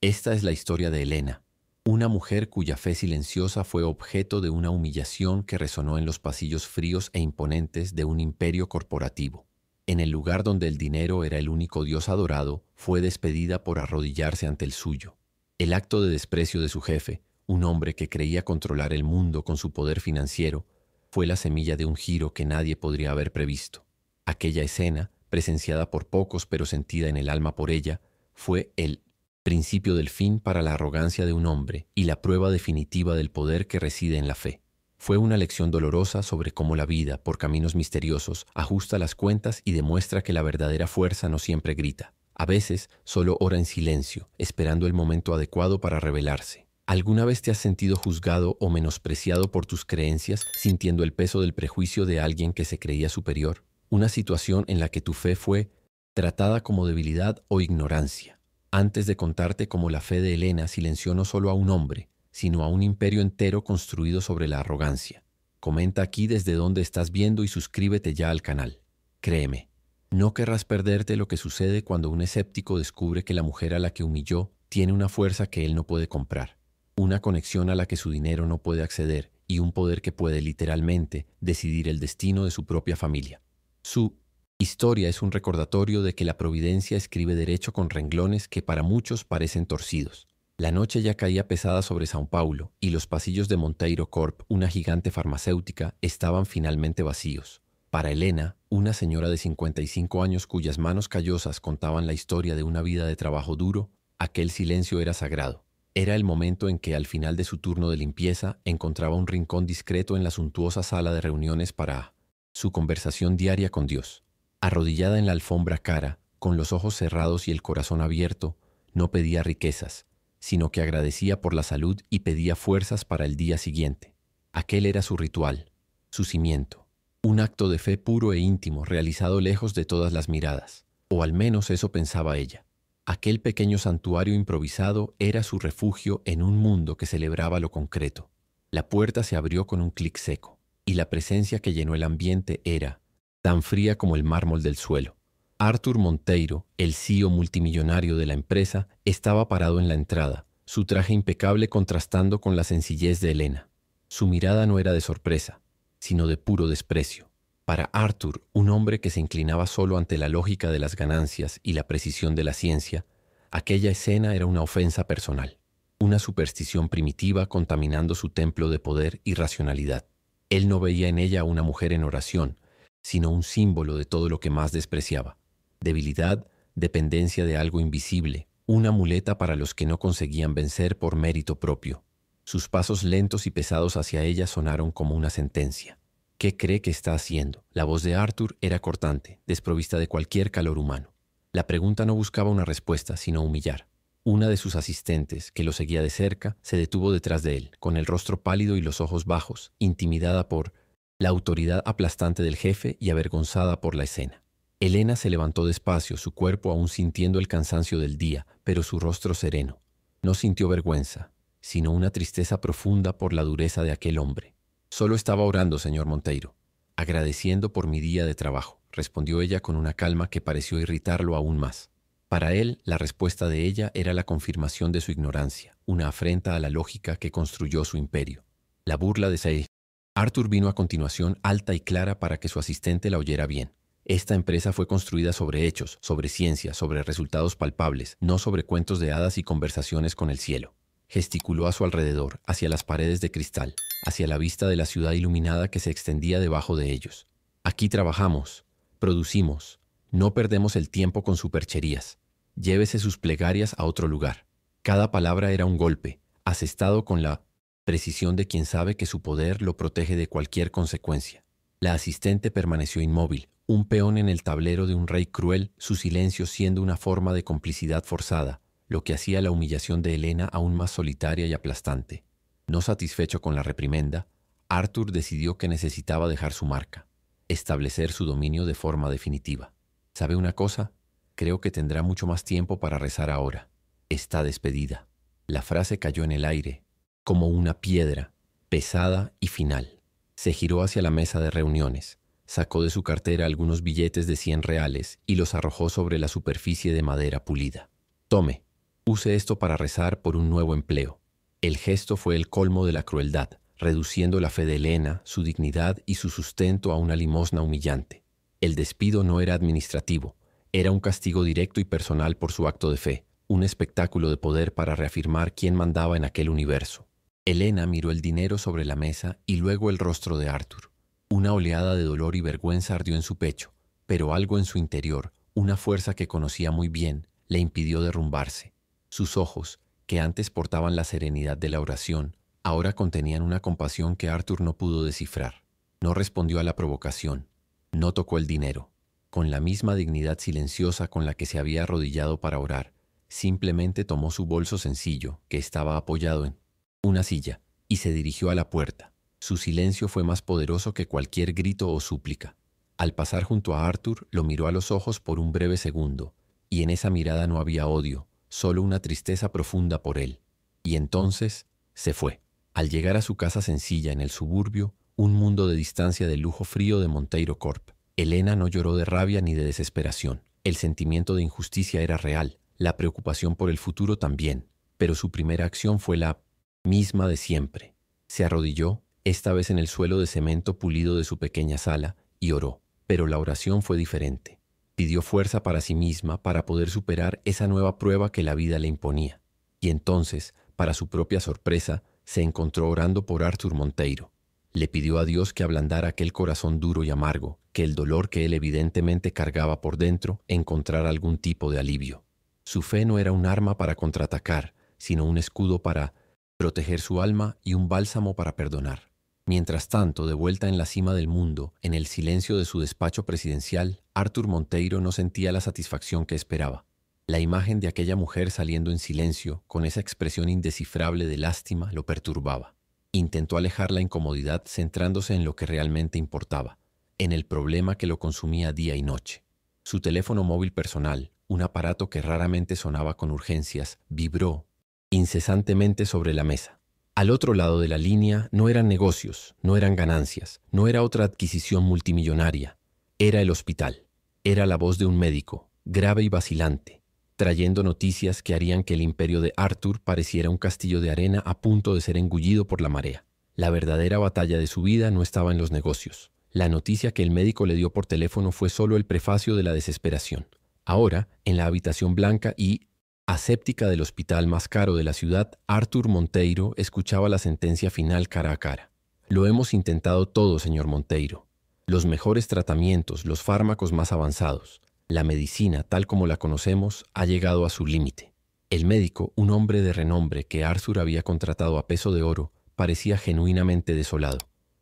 Esta es la historia de Elena, una mujer cuya fe silenciosa fue objeto de una humillación que resonó en los pasillos fríos e imponentes de un imperio corporativo. En el lugar donde el dinero era el único dios adorado, fue despedida por arrodillarse ante el suyo. El acto de desprecio de su jefe, un hombre que creía controlar el mundo con su poder financiero, fue la semilla de un giro que nadie podría haber previsto. Aquella escena, presenciada por pocos pero sentida en el alma por ella, fue el principio del fin para la arrogancia de un hombre y la prueba definitiva del poder que reside en la fe. Fue una lección dolorosa sobre cómo la vida, por caminos misteriosos, ajusta las cuentas y demuestra que la verdadera fuerza no siempre grita. A veces solo ora en silencio, esperando el momento adecuado para revelarse. ¿Alguna vez te has sentido juzgado o menospreciado por tus creencias, sintiendo el peso del prejuicio de alguien que se creía superior? Una situación en la que tu fe fue tratada como debilidad o ignorancia. Antes de contarte cómo la fe de Elena silenció no solo a un hombre, sino a un imperio entero construido sobre la arrogancia. Comenta aquí desde dónde estás viendo y suscríbete ya al canal. Créeme, no querrás perderte lo que sucede cuando un escéptico descubre que la mujer a la que humilló tiene una fuerza que él no puede comprar, una conexión a la que su dinero no puede acceder y un poder que puede literalmente decidir el destino de su propia familia. Su historia es un recordatorio de que la providencia escribe derecho con renglones que para muchos parecen torcidos. La noche ya caía pesada sobre São Paulo y los pasillos de Monteiro Corp, una gigante farmacéutica, estaban finalmente vacíos. Para Elena, una señora de 55 años cuyas manos callosas contaban la historia de una vida de trabajo duro, aquel silencio era sagrado. Era el momento en que, al final de su turno de limpieza, encontraba un rincón discreto en la suntuosa sala de reuniones para su conversación diaria con Dios. Arrodillada en la alfombra cara, con los ojos cerrados y el corazón abierto, no pedía riquezas, sino que agradecía por la salud y pedía fuerzas para el día siguiente. Aquel era su ritual, su cimiento, un acto de fe puro e íntimo realizado lejos de todas las miradas, o al menos eso pensaba ella. Aquel pequeño santuario improvisado era su refugio en un mundo que celebraba lo concreto. La puerta se abrió con un clic seco, y la presencia que llenó el ambiente era tan fría como el mármol del suelo. Arthur Monteiro, el CEO multimillonario de la empresa, estaba parado en la entrada, su traje impecable contrastando con la sencillez de Elena. Su mirada no era de sorpresa, sino de puro desprecio. Para Arthur, un hombre que se inclinaba solo ante la lógica de las ganancias y la precisión de la ciencia, aquella escena era una ofensa personal, una superstición primitiva contaminando su templo de poder y racionalidad. Él no veía en ella a una mujer en oración, sino un símbolo de todo lo que más despreciaba. Debilidad, dependencia de algo invisible, una muleta para los que no conseguían vencer por mérito propio. Sus pasos lentos y pesados hacia ella sonaron como una sentencia. ¿Qué cree que está haciendo? La voz de Arthur era cortante, desprovista de cualquier calor humano. La pregunta no buscaba una respuesta, sino humillar. Una de sus asistentes, que lo seguía de cerca, se detuvo detrás de él, con el rostro pálido y los ojos bajos, intimidada por la autoridad aplastante del jefe y avergonzada por la escena. Elena se levantó despacio, su cuerpo aún sintiendo el cansancio del día, pero su rostro sereno. No sintió vergüenza, sino una tristeza profunda por la dureza de aquel hombre. Solo estaba orando, señor Monteiro, agradeciendo por mi día de trabajo, respondió ella con una calma que pareció irritarlo aún más. Para él, la respuesta de ella era la confirmación de su ignorancia, una afrenta a la lógica que construyó su imperio. La burla de Sei. Arthur vino a continuación alta y clara para que su asistente la oyera bien. Esta empresa fue construida sobre hechos, sobre ciencia, sobre resultados palpables, no sobre cuentos de hadas y conversaciones con el cielo. Gesticuló a su alrededor, hacia las paredes de cristal, hacia la vista de la ciudad iluminada que se extendía debajo de ellos. Aquí trabajamos, producimos, no perdemos el tiempo con supercherías. Llévese sus plegarias a otro lugar. Cada palabra era un golpe, asestado con la precisión de quien sabe que su poder lo protege de cualquier consecuencia. La asistente permaneció inmóvil, un peón en el tablero de un rey cruel, su silencio siendo una forma de complicidad forzada, lo que hacía la humillación de Elena aún más solitaria y aplastante. No satisfecho con la reprimenda, Arthur decidió que necesitaba dejar su marca, establecer su dominio de forma definitiva. ¿Sabe una cosa? Creo que tendrá mucho más tiempo para rezar ahora. Está despedida. La frase cayó en el aire, como una piedra, pesada y final. Se giró hacia la mesa de reuniones, sacó de su cartera algunos billetes de 100 reales y los arrojó sobre la superficie de madera pulida. Tome. Use esto para rezar por un nuevo empleo. El gesto fue el colmo de la crueldad, reduciendo la fe de Elena, su dignidad y su sustento a una limosna humillante. El despido no era administrativo, era un castigo directo y personal por su acto de fe, un espectáculo de poder para reafirmar quién mandaba en aquel universo. Elena miró el dinero sobre la mesa y luego el rostro de Arthur. Una oleada de dolor y vergüenza ardió en su pecho, pero algo en su interior, una fuerza que conocía muy bien, le impidió derrumbarse. Sus ojos, que antes portaban la serenidad de la oración, ahora contenían una compasión que Arthur no pudo descifrar. No respondió a la provocación. No tocó el dinero. Con la misma dignidad silenciosa con la que se había arrodillado para orar, simplemente tomó su bolso sencillo, que estaba apoyado en una silla, y se dirigió a la puerta. Su silencio fue más poderoso que cualquier grito o súplica. Al pasar junto a Arthur, lo miró a los ojos por un breve segundo, y en esa mirada no había odio, solo una tristeza profunda por él. Y entonces se fue. Al llegar a su casa sencilla en el suburbio, un mundo de distancia del lujo frío de Monteiro Corp, Elena no lloró de rabia ni de desesperación. El sentimiento de injusticia era real, la preocupación por el futuro también, pero su primera acción fue la misma de siempre. Se arrodilló, esta vez en el suelo de cemento pulido de su pequeña sala, y oró. Pero la oración fue diferente. Pidió fuerza para sí misma para poder superar esa nueva prueba que la vida le imponía. Y entonces, para su propia sorpresa, se encontró orando por Arthur Monteiro. Le pidió a Dios que ablandara aquel corazón duro y amargo, que el dolor que él evidentemente cargaba por dentro encontrara algún tipo de alivio. Su fe no era un arma para contraatacar, sino un escudo para proteger su alma y un bálsamo para perdonar. Mientras tanto, de vuelta en la cima del mundo, en el silencio de su despacho presidencial, Arthur Monteiro no sentía la satisfacción que esperaba. La imagen de aquella mujer saliendo en silencio, con esa expresión indescifrable de lástima, lo perturbaba. Intentó alejar la incomodidad centrándose en lo que realmente importaba, en el problema que lo consumía día y noche. Su teléfono móvil personal, un aparato que raramente sonaba con urgencias, vibró incesantemente sobre la mesa. Al otro lado de la línea no eran negocios, no eran ganancias, no era otra adquisición multimillonaria. Era el hospital. Era la voz de un médico, grave y vacilante, trayendo noticias que harían que el imperio de Arthur pareciera un castillo de arena a punto de ser engullido por la marea. La verdadera batalla de su vida no estaba en los negocios. La noticia que el médico le dio por teléfono fue solo el prefacio de la desesperación. Ahora, en la habitación blanca y aséptica del hospital más caro de la ciudad, Arthur Monteiro escuchaba la sentencia final cara a cara. Lo hemos intentado todo, señor Monteiro. Los mejores tratamientos, los fármacos más avanzados. La medicina, tal como la conocemos, ha llegado a su límite. El médico, un hombre de renombre que Arthur había contratado a peso de oro, parecía genuinamente desolado.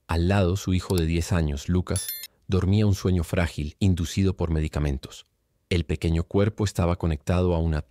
Al lado, su hijo de 10 años, Lucas, dormía un sueño frágil, inducido por medicamentos. El pequeño cuerpo estaba conectado a una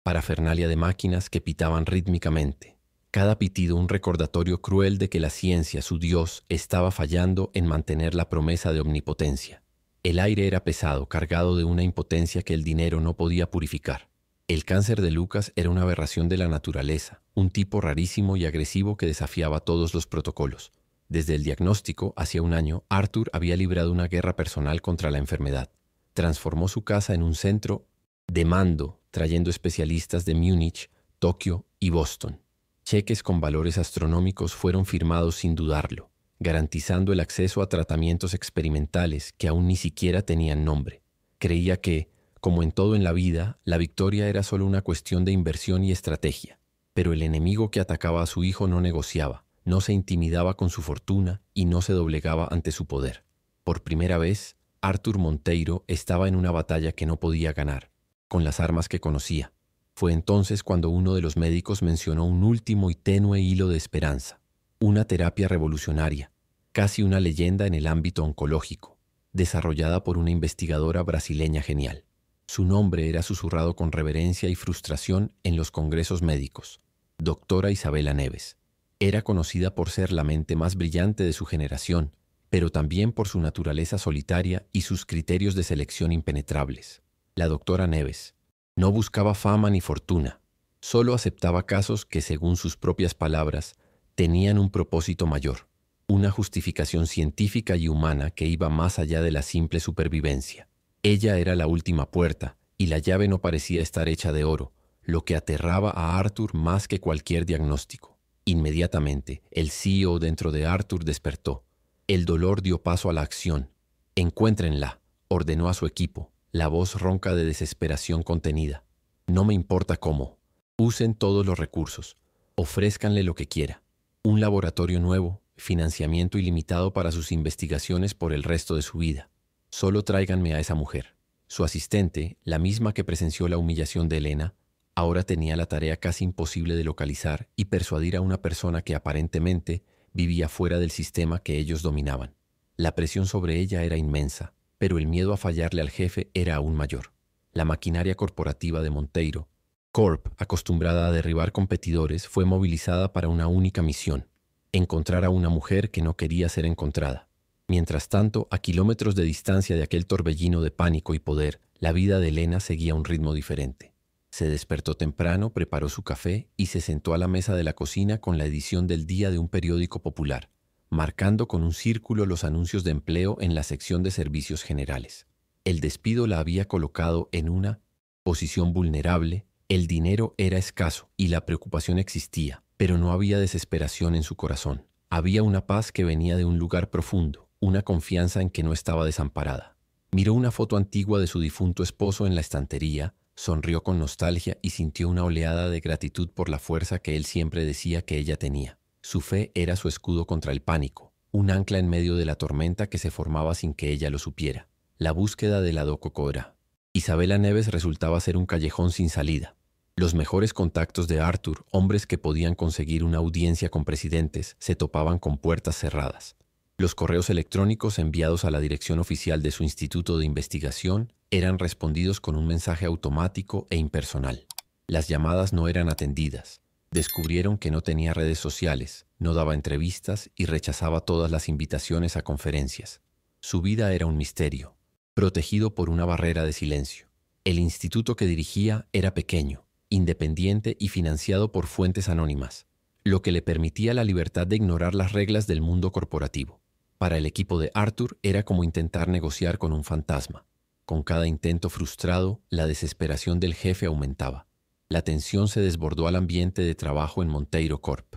parafernalia de máquinas que pitaban rítmicamente. Cada pitido un recordatorio cruel de que la ciencia, su Dios, estaba fallando en mantener la promesa de omnipotencia. El aire era pesado, cargado de una impotencia que el dinero no podía purificar. El cáncer de Lucas era una aberración de la naturaleza, un tipo rarísimo y agresivo que desafiaba todos los protocolos. Desde el diagnóstico, hacía un año, Arthur había librado una guerra personal contra la enfermedad. Transformó su casa en un centro de mando, trayendo especialistas de Múnich, Tokio y Boston. Cheques con valores astronómicos fueron firmados sin dudarlo, garantizando el acceso a tratamientos experimentales que aún ni siquiera tenían nombre. Creía que, como en todo en la vida, la victoria era solo una cuestión de inversión y estrategia. Pero el enemigo que atacaba a su hijo no negociaba, no se intimidaba con su fortuna y no se doblegaba ante su poder. Por primera vez, Arthur Monteiro estaba en una batalla que no podía ganar, con las armas que conocía. Fue entonces cuando uno de los médicos mencionó un último y tenue hilo de esperanza, una terapia revolucionaria, casi una leyenda en el ámbito oncológico, desarrollada por una investigadora brasileña genial. Su nombre era susurrado con reverencia y frustración en los congresos médicos, doctora Isabela Neves. Era conocida por ser la mente más brillante de su generación, pero también por su naturaleza solitaria y sus criterios de selección impenetrables. La doctora Neves no buscaba fama ni fortuna, solo aceptaba casos que, según sus propias palabras, tenían un propósito mayor, una justificación científica y humana que iba más allá de la simple supervivencia. Ella era la última puerta, y la llave no parecía estar hecha de oro, lo que aterraba a Arthur más que cualquier diagnóstico. Inmediatamente, el CEO dentro de Arthur despertó. El dolor dio paso a la acción. «Encuéntrenla», ordenó a su equipo, la voz ronca de desesperación contenida. «No me importa cómo. Usen todos los recursos. Ofrézcanle lo que quiera. Un laboratorio nuevo, financiamiento ilimitado para sus investigaciones por el resto de su vida. Solo tráiganme a esa mujer». Su asistente, la misma que presenció la humillación de Elena, ahora tenía la tarea casi imposible de localizar y persuadir a una persona que aparentemente vivía fuera del sistema que ellos dominaban. La presión sobre ella era inmensa, pero el miedo a fallarle al jefe era aún mayor. La maquinaria corporativa de Monteiro Corp, acostumbrada a derribar competidores, fue movilizada para una única misión: encontrar a una mujer que no quería ser encontrada. Mientras tanto, a kilómetros de distancia de aquel torbellino de pánico y poder, la vida de Elena seguía un ritmo diferente. Se despertó temprano, preparó su café y se sentó a la mesa de la cocina con la edición del día de un periódico popular, marcando con un círculo los anuncios de empleo en la sección de servicios generales. El despido la había colocado en una posición vulnerable, el dinero era escaso y la preocupación existía, pero no había desesperación en su corazón. Había una paz que venía de un lugar profundo, una confianza en que no estaba desamparada. Miró una foto antigua de su difunto esposo en la estantería, sonrió con nostalgia y sintió una oleada de gratitud por la fuerza que él siempre decía que ella tenía. Su fe era su escudo contra el pánico, un ancla en medio de la tormenta que se formaba sin que ella lo supiera. La búsqueda de la Dococora. Isabela Neves resultaba ser un callejón sin salida. Los mejores contactos de Arthur, hombres que podían conseguir una audiencia con presidentes, se topaban con puertas cerradas. Los correos electrónicos enviados a la dirección oficial de su instituto de investigación eran respondidos con un mensaje automático e impersonal. Las llamadas no eran atendidas. Descubrieron que no tenía redes sociales, no daba entrevistas y rechazaba todas las invitaciones a conferencias. Su vida era un misterio, protegido por una barrera de silencio. El instituto que dirigía era pequeño, independiente y financiado por fuentes anónimas, lo que le permitía la libertad de ignorar las reglas del mundo corporativo. Para el equipo de Arthur era como intentar negociar con un fantasma. Con cada intento frustrado, la desesperación del jefe aumentaba. La tensión se desbordó al ambiente de trabajo en Monteiro Corp.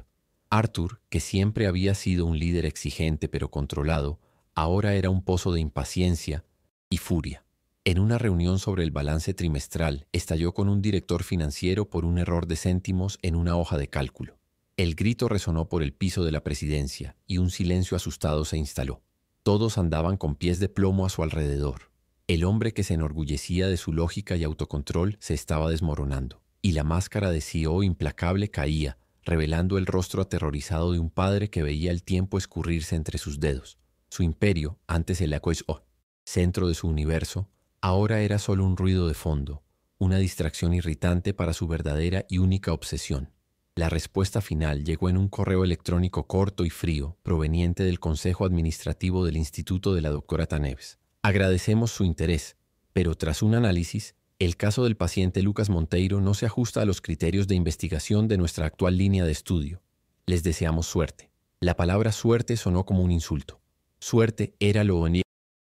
Arthur, que siempre había sido un líder exigente pero controlado, ahora era un pozo de impaciencia y furia. En una reunión sobre el balance trimestral, estalló con un director financiero por un error de céntimos en una hoja de cálculo. El grito resonó por el piso de la presidencia y un silencio asustado se instaló. Todos andaban con pies de plomo a su alrededor. El hombre que se enorgullecía de su lógica y autocontrol se estaba desmoronando, y la máscara de CEO implacable caía, revelando el rostro aterrorizado de un padre que veía el tiempo escurrirse entre sus dedos. Su imperio, antes el centro de su universo, ahora era solo un ruido de fondo, una distracción irritante para su verdadera y única obsesión. La respuesta final llegó en un correo electrónico corto y frío, proveniente del Consejo Administrativo del Instituto de la doctora Neves. Agradecemos su interés, pero tras un análisis, el caso del paciente Lucas Monteiro no se ajusta a los criterios de investigación de nuestra actual línea de estudio. Les deseamos suerte. La palabra suerte sonó como un insulto. Suerte era lo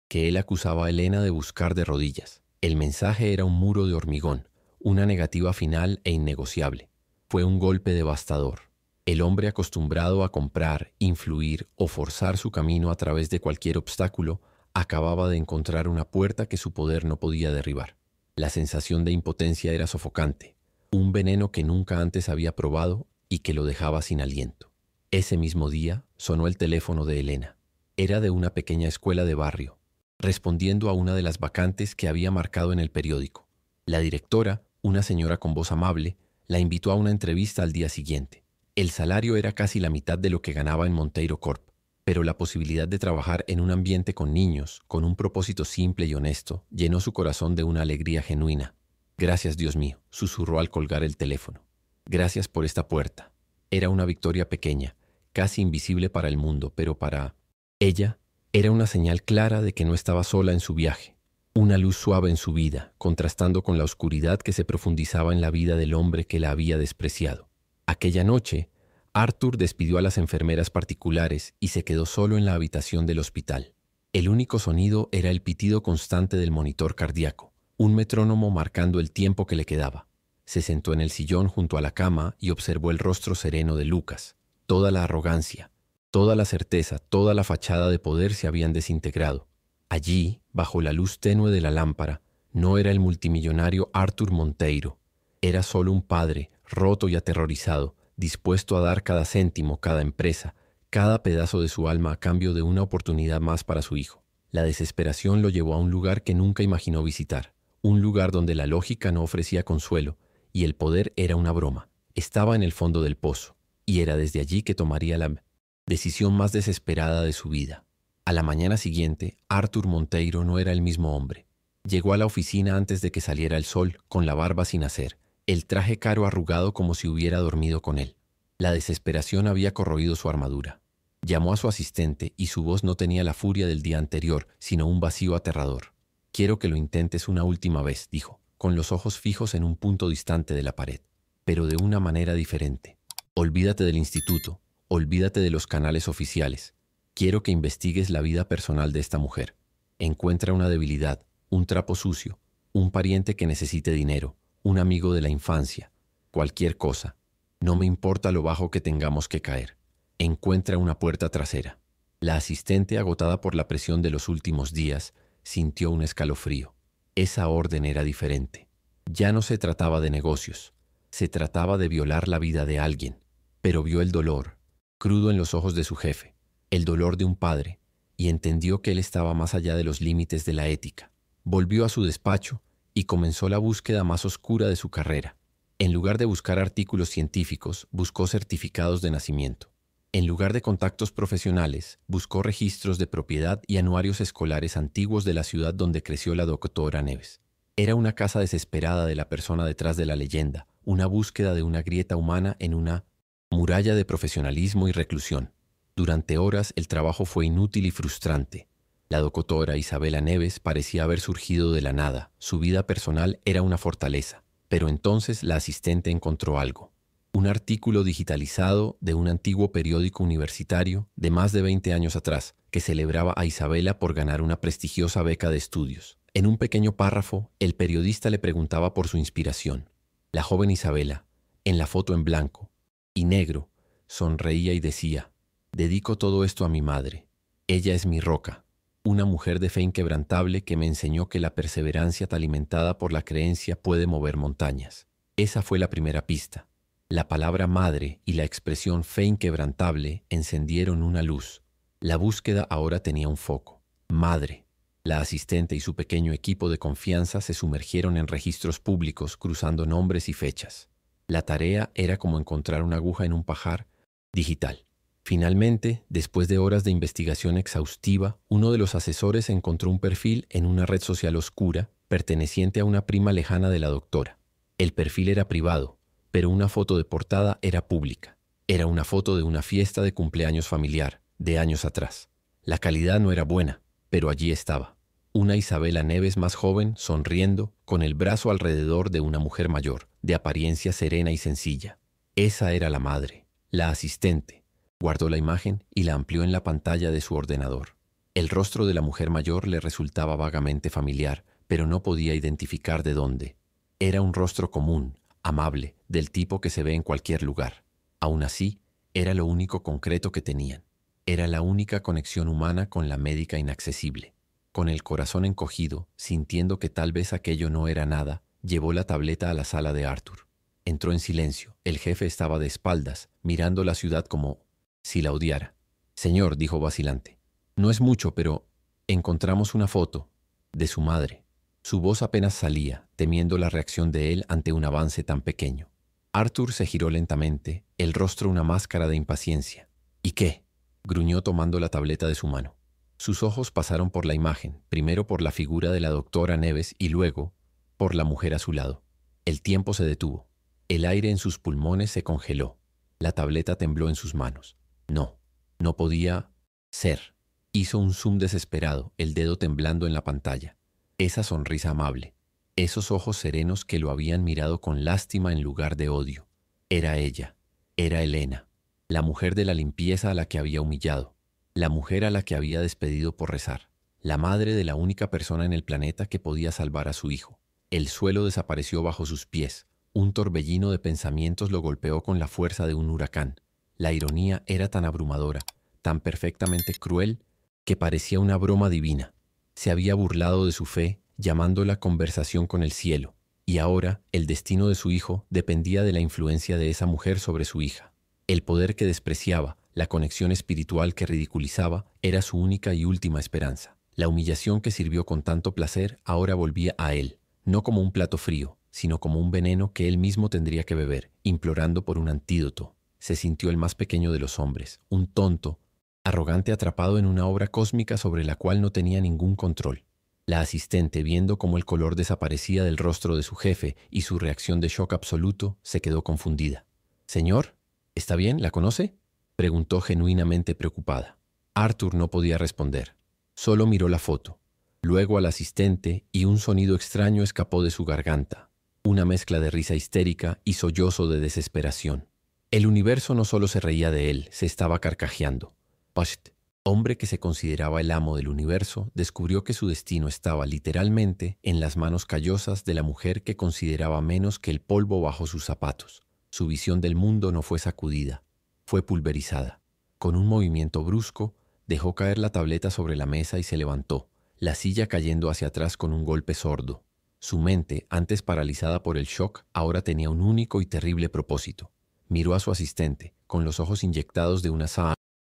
que él acusaba a Elena de buscar de rodillas. El mensaje era un muro de hormigón, una negativa final e innegociable. Fue un golpe devastador. El hombre acostumbrado a comprar, influir o forzar su camino a través de cualquier obstáculo acababa de encontrar una puerta que su poder no podía derribar. La sensación de impotencia era sofocante, un veneno que nunca antes había probado y que lo dejaba sin aliento. Ese mismo día sonó el teléfono de Elena. Era de una pequeña escuela de barrio, respondiendo a una de las vacantes que había marcado en el periódico. La directora, una señora con voz amable, la invitó a una entrevista al día siguiente. El salario era casi la mitad de lo que ganaba en Monteiro Corp, pero la posibilidad de trabajar en un ambiente con niños, con un propósito simple y honesto, llenó su corazón de una alegría genuina. «Gracias, Dios mío», susurró al colgar el teléfono. «Gracias por esta puerta». Era una victoria pequeña, casi invisible para el mundo, pero para ella era una señal clara de que no estaba sola en su viaje. Una luz suave en su vida, contrastando con la oscuridad que se profundizaba en la vida del hombre que la había despreciado. Aquella noche, Arthur despidió a las enfermeras particulares y se quedó solo en la habitación del hospital. El único sonido era el pitido constante del monitor cardíaco, un metrónomo marcando el tiempo que le quedaba. Se sentó en el sillón junto a la cama y observó el rostro sereno de Lucas. Toda la arrogancia, toda la certeza, toda la fachada de poder se habían desintegrado. Allí, bajo la luz tenue de la lámpara, no era el multimillonario Arthur Monteiro. Era solo un padre, roto y aterrorizado, dispuesto a dar cada céntimo, cada empresa, cada pedazo de su alma a cambio de una oportunidad más para su hijo. La desesperación lo llevó a un lugar que nunca imaginó visitar, un lugar donde la lógica no ofrecía consuelo y el poder era una broma. Estaba en el fondo del pozo, y era desde allí que tomaría la decisión más desesperada de su vida. A la mañana siguiente, Arthur Monteiro no era el mismo hombre. Llegó a la oficina antes de que saliera el sol, con la barba sin hacer, el traje caro arrugado como si hubiera dormido con él. La desesperación había corroído su armadura. Llamó a su asistente y su voz no tenía la furia del día anterior, sino un vacío aterrador. «Quiero que lo intentes una última vez», dijo, con los ojos fijos en un punto distante de la pared, pero de una manera diferente. «Olvídate del instituto, olvídate de los canales oficiales. Quiero que investigues la vida personal de esta mujer. Encuentra una debilidad, un trapo sucio, un pariente que necesite dinero, un amigo de la infancia, cualquier cosa. No me importa lo bajo que tengamos que caer. Encuentra una puerta trasera». La asistente, agotada por la presión de los últimos días, sintió un escalofrío. Esa orden era diferente. Ya no se trataba de negocios, se trataba de violar la vida de alguien. Pero vio el dolor, crudo en los ojos de su jefe, el dolor de un padre, y entendió que él estaba más allá de los límites de la ética. Volvió a su despacho y comenzó la búsqueda más oscura de su carrera. En lugar de buscar artículos científicos, buscó certificados de nacimiento. En lugar de contactos profesionales, buscó registros de propiedad y anuarios escolares antiguos de la ciudad donde creció la doctora Neves. Era una caza desesperada de la persona detrás de la leyenda, una búsqueda de una grieta humana en una muralla de profesionalismo y reclusión. Durante horas el trabajo fue inútil y frustrante. La doctora Isabela Neves parecía haber surgido de la nada. Su vida personal era una fortaleza. Pero entonces la asistente encontró algo. Un artículo digitalizado de un antiguo periódico universitario de más de 20 años atrás, que celebraba a Isabela por ganar una prestigiosa beca de estudios. En un pequeño párrafo, el periodista le preguntaba por su inspiración. La joven Isabela, en la foto en blanco y negro, sonreía y decía: «Dedico todo esto a mi madre. Ella es mi roca, una mujer de fe inquebrantable que me enseñó que la perseverancia alimentada por la creencia puede mover montañas». Esa fue la primera pista. La palabra madre y la expresión fe inquebrantable encendieron una luz. La búsqueda ahora tenía un foco. Madre. La asistente y su pequeño equipo de confianza se sumergieron en registros públicos cruzando nombres y fechas. La tarea era como encontrar una aguja en un pajar digital. Finalmente, después de horas de investigación exhaustiva, uno de los asesores encontró un perfil en una red social oscura perteneciente a una prima lejana de la doctora. El perfil era privado, pero una foto de portada era pública. Era una foto de una fiesta de cumpleaños familiar, de años atrás. La calidad no era buena, pero allí estaba. Una Isabela Neves más joven, sonriendo, con el brazo alrededor de una mujer mayor, de apariencia serena y sencilla. Esa era la madre. La asistente guardó la imagen y la amplió en la pantalla de su ordenador. El rostro de la mujer mayor le resultaba vagamente familiar, pero no podía identificar de dónde. Era un rostro común, amable, del tipo que se ve en cualquier lugar. Aún así, era lo único concreto que tenían. Era la única conexión humana con la médica inaccesible. Con el corazón encogido, sintiendo que tal vez aquello no era nada, llevó la tableta a la sala de Arthur. Entró en silencio. El jefe estaba de espaldas, mirando la ciudad como si la odiara. «Señor», dijo vacilante, «no es mucho, pero encontramos una foto de su madre». Su voz apenas salía, temiendo la reacción de él ante un avance tan pequeño. Arthur se giró lentamente, el rostro una máscara de impaciencia. «¿Y qué?», gruñó tomando la tableta de su mano. Sus ojos pasaron por la imagen, primero por la figura de la doctora Neves y luego por la mujer a su lado. El tiempo se detuvo. El aire en sus pulmones se congeló. La tableta tembló en sus manos. No, no podía ser. Hizo un zoom desesperado, el dedo temblando en la pantalla. Esa sonrisa amable, esos ojos serenos que lo habían mirado con lástima en lugar de odio. Era ella, era Elena, la mujer de la limpieza a la que había humillado, la mujer a la que había despedido por rezar, la madre de la única persona en el planeta que podía salvar a su hijo. El suelo desapareció bajo sus pies, Un torbellino de pensamientos lo golpeó con la fuerza de un huracán. La ironía era tan abrumadora, tan perfectamente cruel, que parecía una broma divina. Se había burlado de su fe, llamándola conversación con el cielo, y ahora el destino de su hijo dependía de la influencia de esa mujer sobre su hija. El poder que despreciaba, la conexión espiritual que ridiculizaba, era su única y última esperanza. La humillación que sirvió con tanto placer ahora volvía a él, no como un plato frío, sino como un veneno que él mismo tendría que beber, implorando por un antídoto. Se sintió el más pequeño de los hombres, un tonto, arrogante atrapado en una obra cósmica sobre la cual no tenía ningún control. La asistente, viendo cómo el color desaparecía del rostro de su jefe y su reacción de shock absoluto, se quedó confundida. «Señor, ¿está bien? ¿La conoce?», preguntó genuinamente preocupada. Arthur no podía responder. Solo miró la foto, luego al asistente, y un sonido extraño escapó de su garganta, una mezcla de risa histérica y sollozo de desesperación. El universo no solo se reía de él, se estaba carcajeando. Pasht, hombre que se consideraba el amo del universo, descubrió que su destino estaba literalmente en las manos callosas de la mujer que consideraba menos que el polvo bajo sus zapatos. Su visión del mundo no fue sacudida, fue pulverizada. Con un movimiento brusco, dejó caer la tableta sobre la mesa y se levantó, la silla cayendo hacia atrás con un golpe sordo. Su mente, antes paralizada por el shock, ahora tenía un único y terrible propósito. Miró a su asistente, con los ojos inyectados de una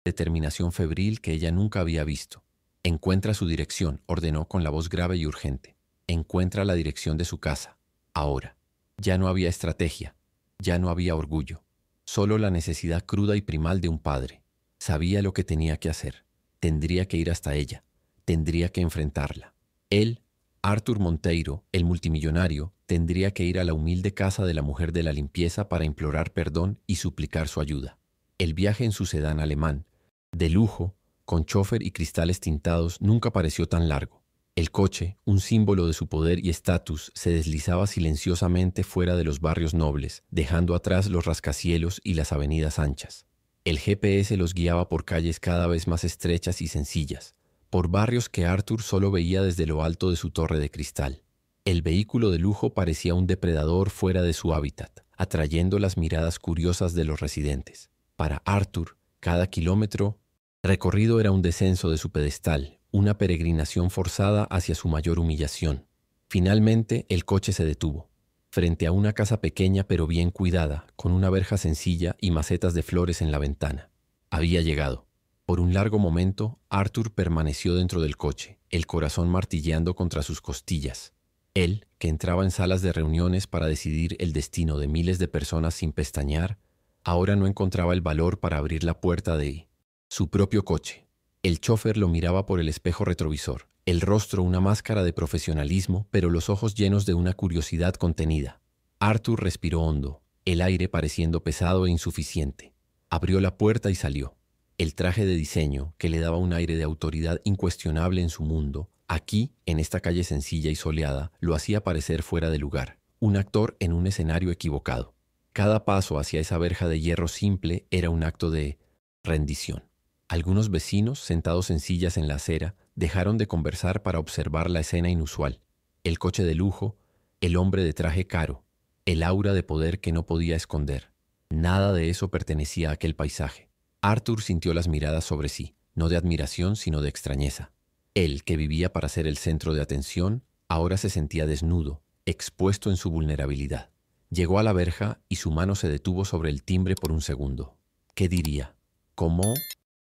determinación febril que ella nunca había visto. «Encuentra su dirección», ordenó con la voz grave y urgente. «Encuentra la dirección de su casa. Ahora». Ya no había estrategia, ya no había orgullo, solo la necesidad cruda y primal de un padre. Sabía lo que tenía que hacer. Tendría que ir hasta ella, tendría que enfrentarla. Él, Arthur Monteiro, el multimillonario, tendría que ir a la humilde casa de la mujer de la limpieza para implorar perdón y suplicar su ayuda. El viaje en su sedán alemán, de lujo, con chofer y cristales tintados, nunca pareció tan largo. El coche, un símbolo de su poder y estatus, se deslizaba silenciosamente fuera de los barrios nobles, dejando atrás los rascacielos y las avenidas anchas. El GPS los guiaba por calles cada vez más estrechas y sencillas, por barrios que Arthur solo veía desde lo alto de su torre de cristal. El vehículo de lujo parecía un depredador fuera de su hábitat, atrayendo las miradas curiosas de los residentes. Para Arthur, cada kilómetro recorrido era un descenso de su pedestal, una peregrinación forzada hacia su mayor humillación. Finalmente, el coche se detuvo, frente a una casa pequeña pero bien cuidada, con una verja sencilla y macetas de flores en la ventana. Había llegado. Por un largo momento, Arthur permaneció dentro del coche, el corazón martilleando contra sus costillas. Él, que entraba en salas de reuniones para decidir el destino de miles de personas sin pestañear, ahora no encontraba el valor para abrir la puerta de su propio coche. El chófer lo miraba por el espejo retrovisor, el rostro una máscara de profesionalismo, pero los ojos llenos de una curiosidad contenida. Arthur respiró hondo, el aire pareciendo pesado e insuficiente. Abrió la puerta y salió. El traje de diseño, que le daba un aire de autoridad incuestionable en su mundo, aquí, en esta calle sencilla y soleada, lo hacía parecer fuera de lugar, un actor en un escenario equivocado. Cada paso hacia esa verja de hierro simple era un acto de rendición. Algunos vecinos, sentados en sillas en la acera, dejaron de conversar para observar la escena inusual. El coche de lujo, el hombre de traje caro, el aura de poder que no podía esconder. Nada de eso pertenecía a aquel paisaje. Arthur sintió las miradas sobre sí, no de admiración, sino de extrañeza. Él, que vivía para ser el centro de atención, ahora se sentía desnudo, expuesto en su vulnerabilidad. Llegó a la verja y su mano se detuvo sobre el timbre por un segundo. ¿Qué diría? ¿Cómo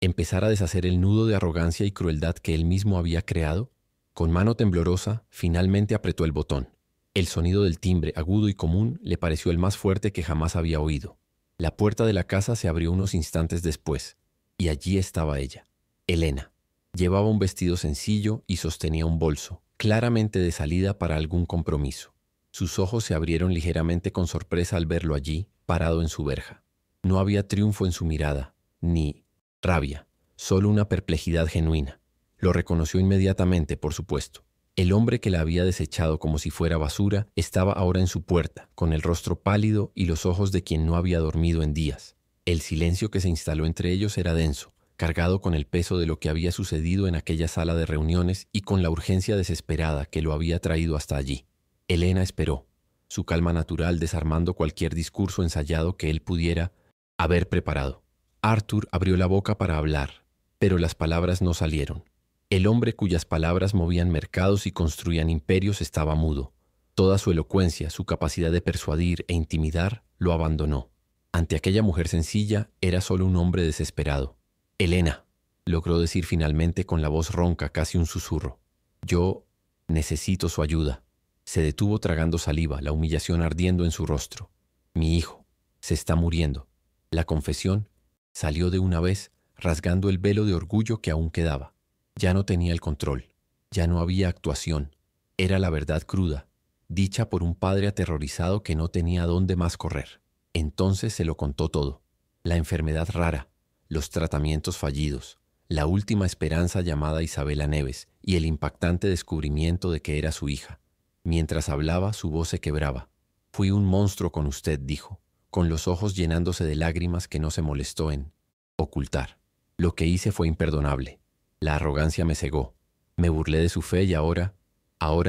empezar a deshacer el nudo de arrogancia y crueldad que él mismo había creado? Con mano temblorosa, finalmente apretó el botón. El sonido del timbre, agudo y común, le pareció el más fuerte que jamás había oído. La puerta de la casa se abrió unos instantes después, y allí estaba ella, Elena. Llevaba un vestido sencillo y sostenía un bolso, claramente de salida para algún compromiso. Sus ojos se abrieron ligeramente con sorpresa al verlo allí, parado en su verja. No había triunfo en su mirada, ni rabia, solo una perplejidad genuina. Lo reconoció inmediatamente, por supuesto. El hombre que la había desechado como si fuera basura estaba ahora en su puerta, con el rostro pálido y los ojos de quien no había dormido en días. El silencio que se instaló entre ellos era denso, cargado con el peso de lo que había sucedido en aquella sala de reuniones y con la urgencia desesperada que lo había traído hasta allí. Elena esperó. su calma natural desarmando cualquier discurso ensayado que él pudiera haber preparado. Arthur abrió la boca para hablar, pero las palabras no salieron. El hombre cuyas palabras movían mercados y construían imperios estaba mudo. Toda su elocuencia, su capacidad de persuadir e intimidar, lo abandonó. Ante aquella mujer sencilla, era solo un hombre desesperado. «Elena», logró decir finalmente con la voz ronca, casi un susurro. «Yo necesito su ayuda». Se detuvo tragando saliva, la humillación ardiendo en su rostro. «Mi hijo se está muriendo». La confesión salió de una vez, rasgando el velo de orgullo que aún quedaba. Ya no tenía el control, ya no había actuación. Era la verdad cruda, dicha por un padre aterrorizado que no tenía dónde más correr. Entonces se lo contó todo. La enfermedad rara, los tratamientos fallidos, la última esperanza llamada Isabela Neves y el impactante descubrimiento de que era su hija. Mientras hablaba, su voz se quebraba. «Fui un monstruo con usted», dijo, con los ojos llenándose de lágrimas que no se molestó en ocultar. «Lo que hice fue imperdonable. La arrogancia me cegó. Me burlé de su fe y ahora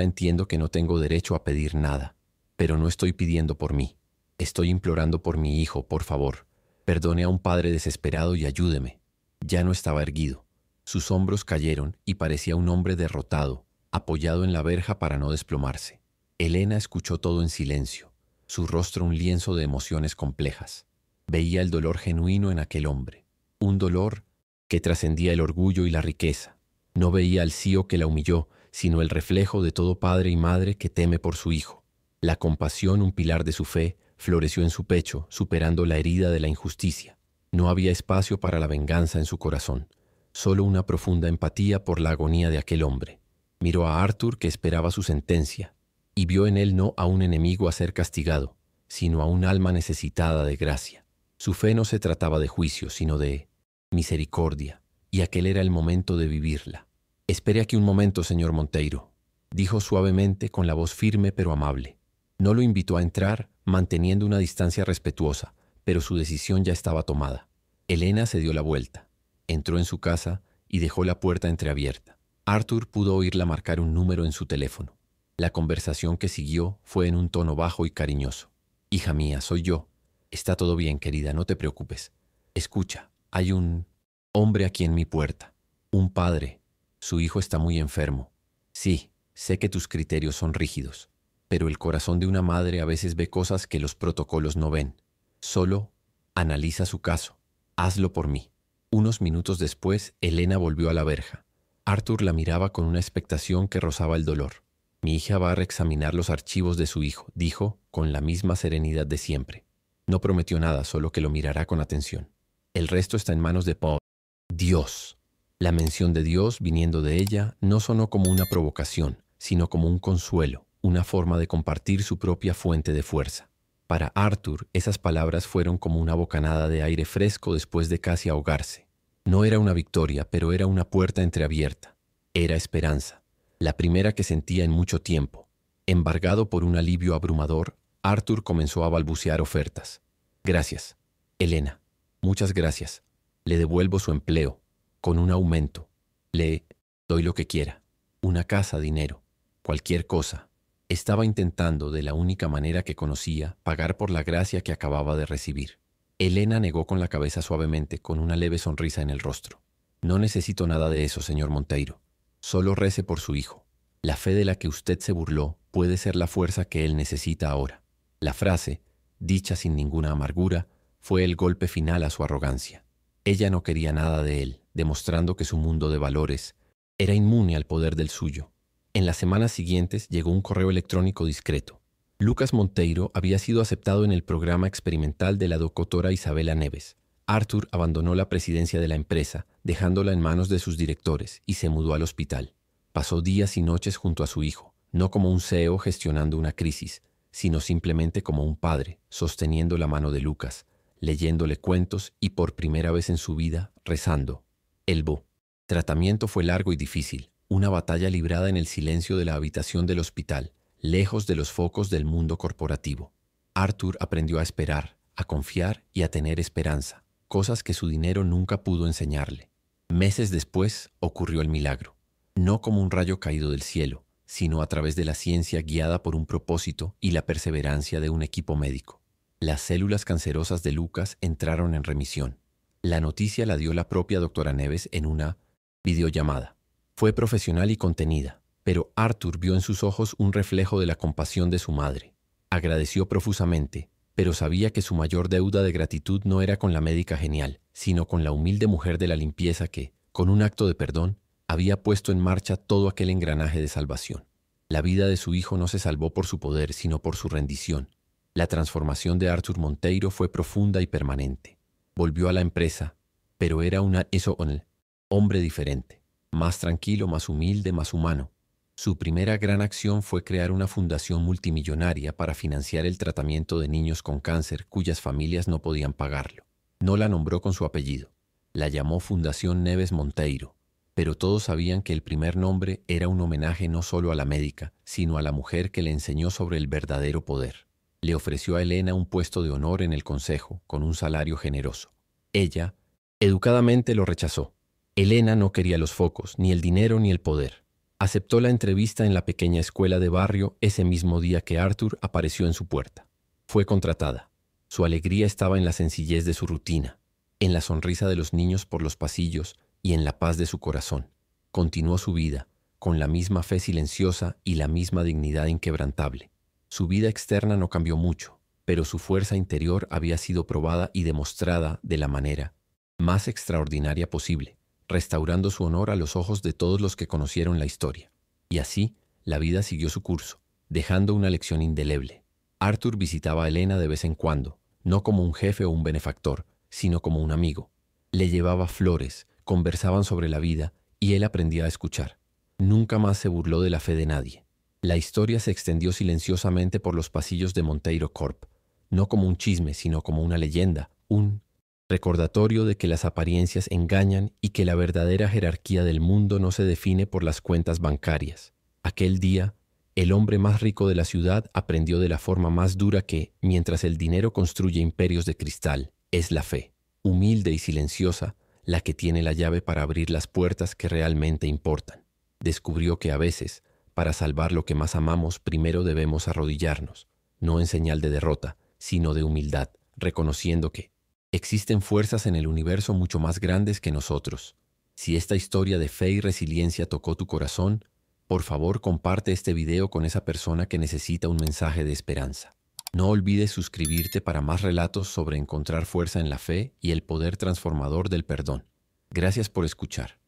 entiendo que no tengo derecho a pedir nada. Pero no estoy pidiendo por mí. Estoy implorando por mi hijo, por favor. Perdone a un padre desesperado y ayúdeme». Ya no estaba erguido. Sus hombros cayeron y parecía un hombre derrotado, apoyado en la verja para no desplomarse. Elena escuchó todo en silencio, su rostro un lienzo de emociones complejas. Veía el dolor genuino en aquel hombre, un dolor que trascendía el orgullo y la riqueza. No veía al CIO que la humilló, sino el reflejo de todo padre y madre que teme por su hijo. La compasión, un pilar de su fe, floreció en su pecho, superando la herida de la injusticia. No había espacio para la venganza en su corazón, solo una profunda empatía por la agonía de aquel hombre. Miró a Arthur, que esperaba su sentencia, y vio en él no a un enemigo a ser castigado, sino a un alma necesitada de gracia. Su fe no se trataba de juicio, sino de misericordia, y aquel era el momento de vivirla. «Espere aquí un momento, señor Monteiro», dijo suavemente con la voz firme pero amable. No lo invitó a entrar, manteniendo una distancia respetuosa, pero su decisión ya estaba tomada. Elena se dio la vuelta, entró en su casa y dejó la puerta entreabierta. Arthur pudo oírla marcar un número en su teléfono. La conversación que siguió fue en un tono bajo y cariñoso. «Hija mía, soy yo. Está todo bien, querida, no te preocupes. Escucha, hay un hombre aquí en mi puerta. Un padre. Su hijo está muy enfermo. Sí, sé que tus criterios son rígidos, pero el corazón de una madre a veces ve cosas que los protocolos no ven. Solo analiza su caso. Hazlo por mí». Unos minutos después, Elena volvió a la verja. Arthur la miraba con una expectación que rozaba el dolor. «Mi hija va a reexaminar los archivos de su hijo», dijo con la misma serenidad de siempre. No prometió nada, solo que lo mirará con atención. «El resto está en manos de Paul». Dios. La mención de Dios viniendo de ella no sonó como una provocación, sino como un consuelo, una forma de compartir su propia fuente de fuerza. Para Arthur, esas palabras fueron como una bocanada de aire fresco después de casi ahogarse. No era una victoria, pero era una puerta entreabierta. Era esperanza, la primera que sentía en mucho tiempo. Embargado por un alivio abrumador, Arthur comenzó a balbucear ofertas. «Gracias, Elena. Muchas gracias. Le devuelvo su empleo, con un aumento. Le doy lo que quiera. Una casa, dinero, cualquier cosa». Estaba intentando, de la única manera que conocía, pagar por la gracia que acababa de recibir. Elena negó con la cabeza suavemente, con una leve sonrisa en el rostro. «No necesito nada de eso, señor Monteiro. Solo rece por su hijo. La fe de la que usted se burló puede ser la fuerza que él necesita ahora». La frase, dicha sin ninguna amargura, fue el golpe final a su arrogancia. Ella no quería nada de él, demostrando que su mundo de valores era inmune al poder del suyo. En las semanas siguientes llegó un correo electrónico discreto. Lucas Monteiro había sido aceptado en el programa experimental de la doctora Isabela Neves. Arthur abandonó la presidencia de la empresa, dejándola en manos de sus directores, y se mudó al hospital. Pasó días y noches junto a su hijo, no como un CEO gestionando una crisis, sino simplemente como un padre, sosteniendo la mano de Lucas, leyéndole cuentos y por primera vez en su vida, rezando. El tratamiento fue largo y difícil, una batalla librada en el silencio de la habitación del hospital, lejos de los focos del mundo corporativo. Arthur aprendió a esperar, a confiar y a tener esperanza, cosas que su dinero nunca pudo enseñarle. Meses después ocurrió el milagro. No como un rayo caído del cielo, sino a través de la ciencia guiada por un propósito y la perseverancia de un equipo médico. Las células cancerosas de Lucas entraron en remisión. La noticia la dio la propia doctora Neves en una videollamada. Fue profesional y contenida, pero Arthur vio en sus ojos un reflejo de la compasión de su madre. Agradeció profusamente, pero sabía que su mayor deuda de gratitud no era con la médica genial, sino con la humilde mujer de la limpieza que, con un acto de perdón, había puesto en marcha todo aquel engranaje de salvación. La vida de su hijo no se salvó por su poder, sino por su rendición. La transformación de Arthur Monteiro fue profunda y permanente. Volvió a la empresa, pero era un hombre diferente, más tranquilo, más humilde, más humano. Su primera gran acción fue crear una fundación multimillonaria para financiar el tratamiento de niños con cáncer cuyas familias no podían pagarlo. No la nombró con su apellido. La llamó Fundación Neves Monteiro, pero todos sabían que el primer nombre era un homenaje no solo a la médica, sino a la mujer que le enseñó sobre el verdadero poder. Le ofreció a Elena un puesto de honor en el consejo, con un salario generoso. Ella, educadamente, lo rechazó. Elena no quería los focos, ni el dinero ni el poder. Aceptó la entrevista en la pequeña escuela de barrio ese mismo día que Arthur apareció en su puerta. Fue contratada. Su alegría estaba en la sencillez de su rutina, en la sonrisa de los niños por los pasillos y en la paz de su corazón. Continuó su vida, con la misma fe silenciosa y la misma dignidad inquebrantable. Su vida externa no cambió mucho, pero su fuerza interior había sido probada y demostrada de la manera más extraordinaria posible, restaurando su honor a los ojos de todos los que conocieron la historia. Y así, la vida siguió su curso, dejando una lección indeleble. Arthur visitaba a Elena de vez en cuando, no como un jefe o un benefactor, sino como un amigo. Le llevaba flores, conversaban sobre la vida y él aprendía a escuchar. Nunca más se burló de la fe de nadie. La historia se extendió silenciosamente por los pasillos de Monteiro Corp, no como un chisme, sino como una leyenda, un recordatorio de que las apariencias engañan y que la verdadera jerarquía del mundo no se define por las cuentas bancarias. Aquel día, el hombre más rico de la ciudad aprendió de la forma más dura que, mientras el dinero construye imperios de cristal, es la fe, humilde y silenciosa, la que tiene la llave para abrir las puertas que realmente importan. Descubrió que a veces, para salvar lo que más amamos, primero debemos arrodillarnos, no en señal de derrota, sino de humildad, reconociendo que existen fuerzas en el universo mucho más grandes que nosotros. Si esta historia de fe y resiliencia tocó tu corazón, por favor comparte este video con esa persona que necesita un mensaje de esperanza. No olvides suscribirte para más relatos sobre encontrar fuerza en la fe y el poder transformador del perdón. Gracias por escuchar.